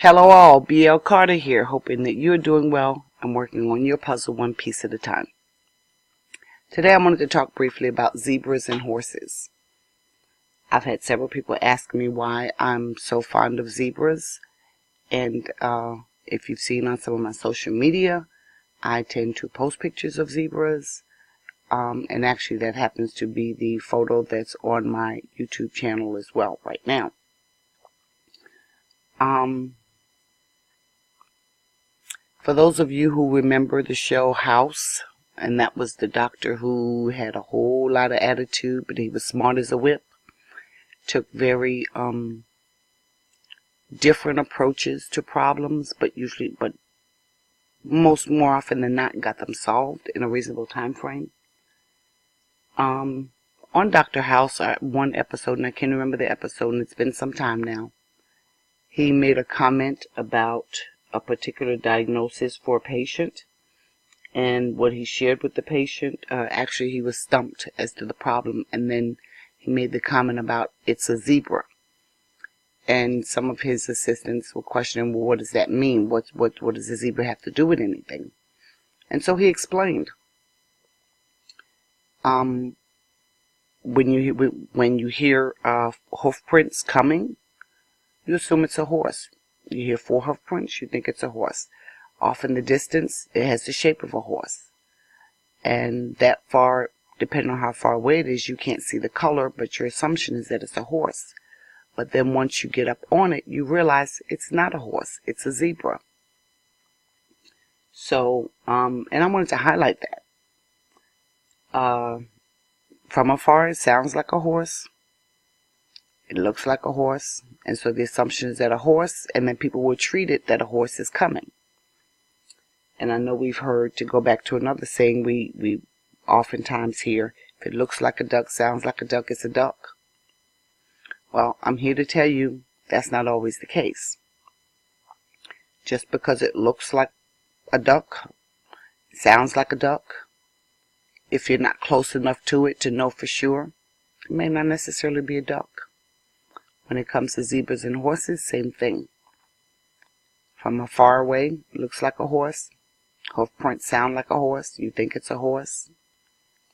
Hello all, BL Carter here, hoping that you're doing well and working on your puzzle one piece at a time. Today I wanted to talk briefly about zebras and horses. I've had several people ask me why I'm so fond of zebras, and if you've seen on some of my social media, I tend to post pictures of zebras, and actually that happens to be the photo that's on my YouTube channel as well right now. For those of you who remember the show House, and that was the doctor who had a whole lot of attitude, but he was smart as a whip, took very different approaches to problems, but more often than not got them solved in a reasonable time frame. On Dr. House, one episode, and I can't remember the episode, and it's been some time now, he made a comment about a particular diagnosis for a patient, and what he shared with the patient, actually he was stumped as to the problem, and then he made the comment about it's a zebra, and some of his assistants were questioning, well, what does that mean? What does a zebra have to do with anything? And so he explained. When you hear hoof prints coming, you assume it's a horse. You hear 4 hoof prints, you think it's a horse. Off in the distance, it has the shape of a horse. And that far, depending on how far away it is, you can't see the color, but your assumption is that it's a horse. But then once you get up on it, you realize it's not a horse, it's a zebra. So, and I wanted to highlight that. From afar, it sounds like a horse. It looks like a horse, and so the assumption is that a horse, and then people will treat it that a horse is coming. And I know we've heard, to go back to another saying we oftentimes hear, if it looks like a duck, sounds like a duck, it's a duck. Well, I'm here to tell you that's not always the case. Just because it looks like a duck, sounds like a duck, if you're not close enough to it to know for sure, it may not necessarily be a duck. When it comes to zebras and horses, same thing. From a far away, it looks like a horse. Hoof prints sound like a horse. You think it's a horse.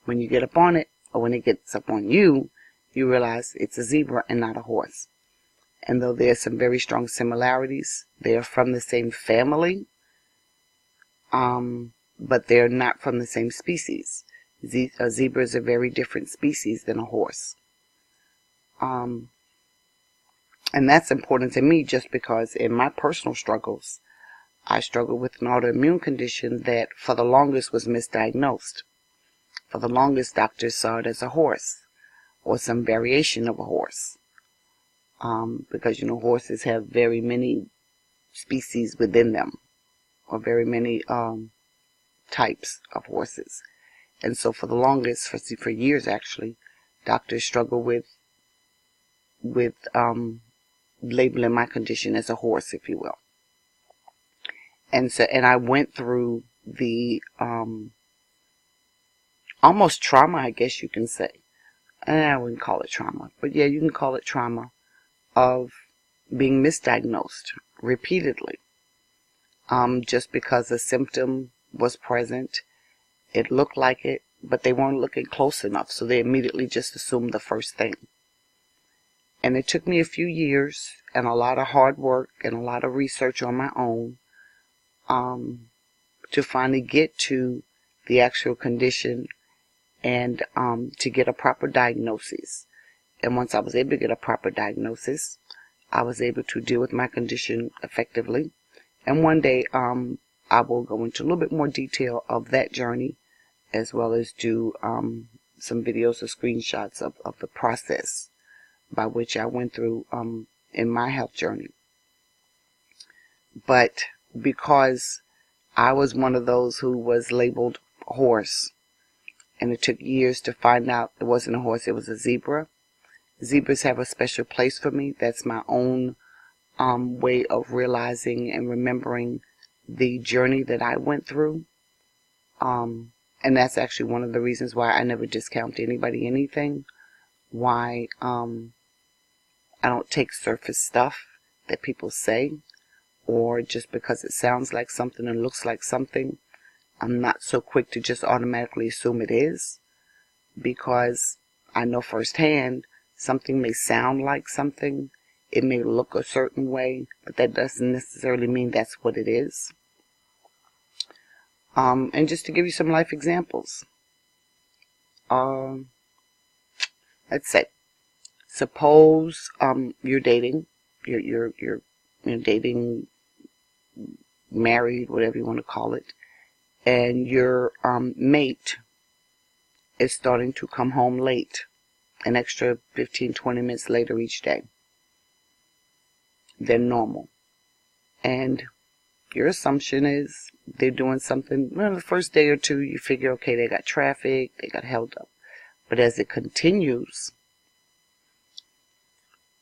When you get up on it, or when it gets up on you, you realize it's a zebra and not a horse. And though there are some very strong similarities, they are from the same family, but they're not from the same species. A zebra is a very different species than a horse. And that's important to me just because in my personal struggles, I struggled with an autoimmune condition that for the longest was misdiagnosed. For the longest, doctors saw it as a horse or some variation of a horse. Because, horses have very many species within them, or very many types of horses. And so for the longest, for years actually, doctors struggled with labeling my condition as a horse, if you will. And I went through the almost trauma, I guess you can say. I wouldn't call it trauma, but yeah, you can call it trauma of being misdiagnosed repeatedly. Just because a symptom was present, it looked like it, but they weren't looking close enough, so they immediately just assumed the first thing. And it took me a few years and a lot of hard work and a lot of research on my own to finally get to the actual condition and to get a proper diagnosis. And once I was able to get a proper diagnosis, I was able to deal with my condition effectively. And one day I will go into a little bit more detail of that journey, as well as do some videos or screenshots of the process by which I went through in my health journey. But because I was one of those who was labeled horse, and it took years to find out it wasn't a horse, it was a zebra. Zebras have a special place for me. That's my own way of realizing and remembering the journey that I went through. And that's actually one of the reasons why I never discount anybody anything. Why I don't take surface stuff that people say or just because it sounds like something and looks like something, I'm not so quick to just automatically assume it is, because I know firsthand something may sound like something, it may look a certain way, but that doesn't necessarily mean that's what it is. And just to give you some life examples, let's say, suppose you're dating, you're dating, married, whatever you want to call it, and your mate is starting to come home late, an extra 15-20 minutes later each day than normal. And your assumption is they're doing something, well, the first day or two you figure, okay, they got traffic, they got held up. But as it continues,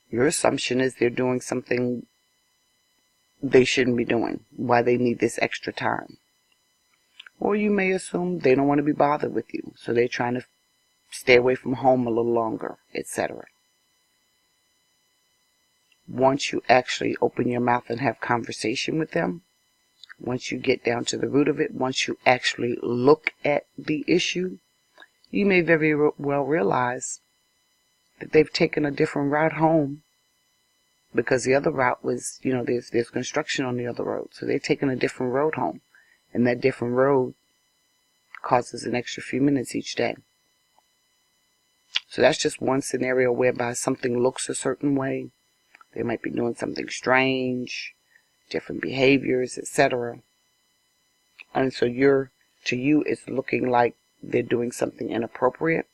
your assumption is they're doing something they shouldn't be doing, why they need this extra time. Or you may assume they don't want to be bothered with you, so they're trying to stay away from home a little longer, etc. Once you actually open your mouth and have conversation with them, once you get down to the root of it, once you actually look at the issue, you may very well realize that they've taken a different route home, because the other route was, there's construction on the other road. So they're taking a different road home. And that different road causes an extra few minutes each day. So that's just one scenario whereby something looks a certain way. They might be doing something strange, different behaviors, etc. And so to you, it's looking like they're doing something inappropriate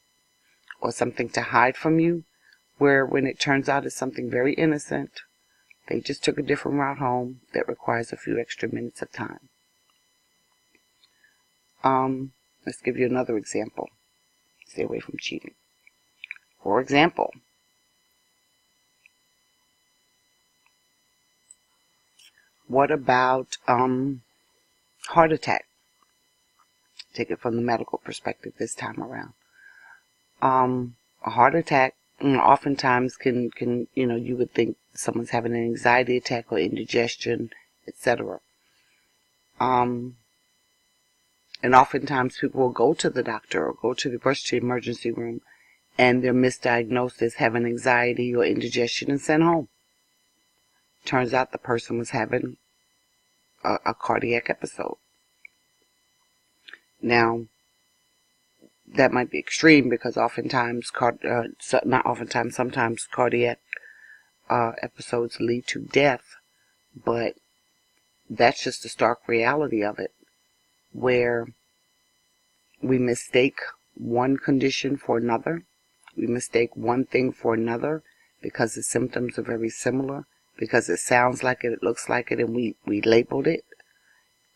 or something to hide from you, where when it turns out it's something very innocent, they just took a different route home that requires a few extra minutes of time. Let's give you another example. Stay away from cheating. For example, what about heart attack? Take it from the medical perspective this time around. A heart attack oftentimes can you would think someone's having an anxiety attack or indigestion, etc. And oftentimes people will go to the doctor or go to the emergency room, and they're misdiagnosed as having anxiety or indigestion and sent home. Turns out the person was having a cardiac episode. Now, that might be extreme, because sometimes cardiac episodes lead to death, but that's just the stark reality of it, where we mistake one condition for another. We mistake one thing for another because the symptoms are very similar, because it sounds like it, it looks like it, and we labeled it,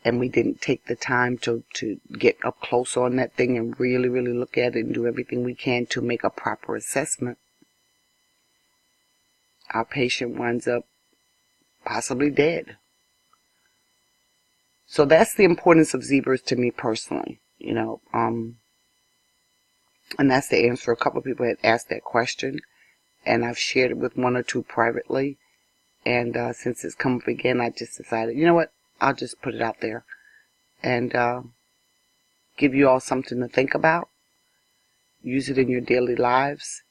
and we didn't take the time to get up close on that thing and really, really look at it and do everything we can to make a proper assessment. Our patient winds up possibly dead. So that's the importance of zebras to me personally, and that's the answer. A couple of people had asked that question, and I've shared it with one or two privately, and since it's come up again, I just decided, you know what, I'll just put it out there and give you all something to think about. Use it in your daily lives.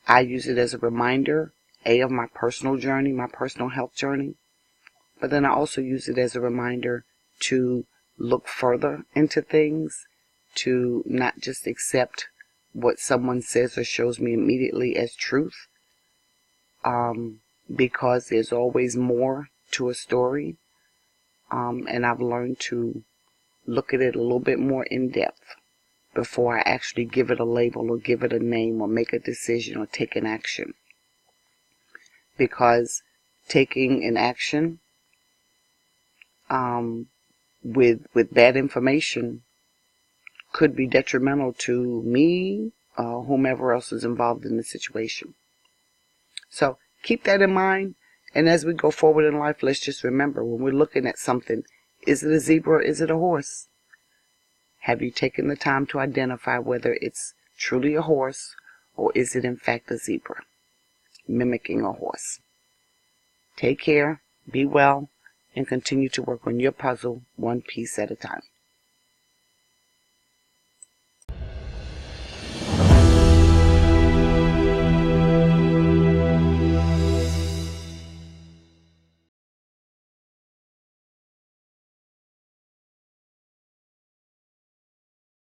I use it as a reminder, of my personal journey, my personal health journey, but then I also use it as a reminder to look further into things, to not just accept what someone says or shows me immediately as truth, because there's always more to a story, and I've learned to look at it a little bit more in depth before I actually give it a label or give it a name or make a decision or take an action, because taking an action with bad information could be detrimental to me, whomever else is involved in the situation. So keep that in mind, and as we go forward in life, let's just remember, when we're looking at something, is it a zebra or is it a horse? Have you taken the time to identify whether it's truly a horse or is it in fact a zebra, mimicking a horse? Take care, be well, and continue to work on your puzzle one piece at a time.